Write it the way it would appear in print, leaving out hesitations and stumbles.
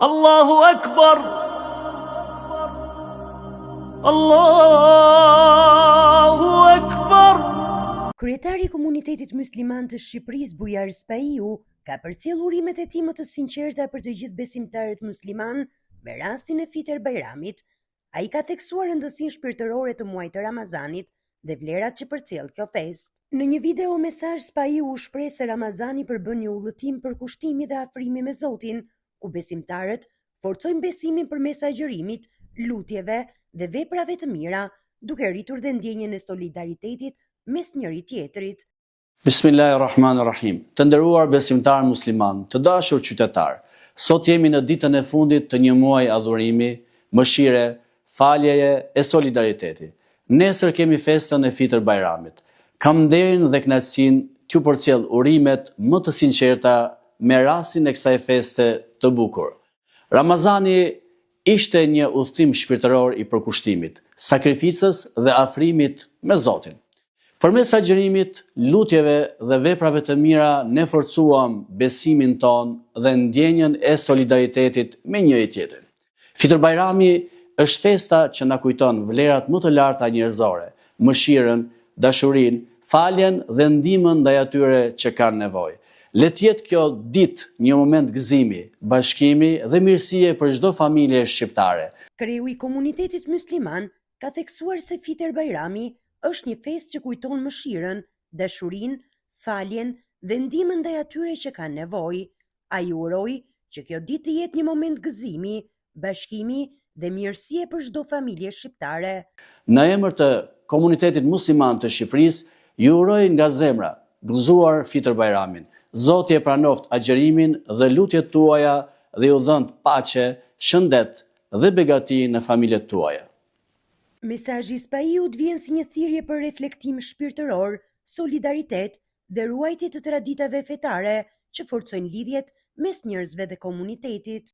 Allahu Akbar, Allahu Akbar. Kryetari i komunitetit musliman të Shqipërisë, Bujar Spaiu, ka përcjellur urimet e tij më të sinqerta për të gjithë besimtarët musliman me rastin e Fitër Bajramit. Ai ka theksuar rëndësinë shpirtërore të muajit të Ramazanit dhe vlerat që përcjell kjo festë. Në një video mesazh, Spaiu u shpreh se Ramazani përbën një udhëtim për kushtimi dhe afrimi me Zotin, ku besimtarët forcojnë besimin përmes agjërimit, lutjeve dhe veprave të mira, duke rritur dhe ndjenjën e solidaritetit mes njëri tjetrit. Bismillahirrahmanirrahim. Të nderuar besimtar musliman, të dashur qytetar, sot jemi në ditën e fundit të një muaji adhurimi, mëshire, faljeje e solidariteti. Nesër kemi festën e Fitër Bajramit. Kam nderin dhe kënaqësinë t'ju përcjell urimet më të sinqerta me rastin e kësaj feste të bukur. Ramazani ishte një udhëtim shpirtëror i përkushtimit, sakrificës dhe afrimit me Zotin. Përmes agjërimit, lutjeve dhe veprave të mira ne forcuam besimin ton dhe ndjenjën e solidaritetit me njëri tjetrin. Fitër Bajrami është festa që na kujton vlerat më të larta njerëzore, mëshirën, dashurinë, faljen dhe ndihmën ndaj atyre që kanë nevojë. Le të jetë kjo ditë një moment gëzimi, bashkimi dhe mirësie për çdo familje shqiptare. Kreu i komunitetit musliman ka theksuar se Fitër Bajrami është një festë që kujton mëshirën, dashurinë, faljen dhe ndihmën ndaj atyre që kanë nevojë. Ai uroi që kjo ditë të jetë një moment gëzimi, bashkimi dhe mirësie për çdo familje shqiptare. Në emër të komunitetit musliman të Shqipërisë, ju uroj nga zemra gëzuar Fitër Bajramin. Zoti e pranoft agjërimin dhe lutjet tuaja dhe ju dhënë paqe, shëndet dhe begati në familjet tuaja. Mesazhi i Spaiut vjen si një thirrje për reflektim shpirtëror, solidaritet dhe ruajtje të traditave fetare që forcojnë lidhjet mes njerëzve dhe komunitetit.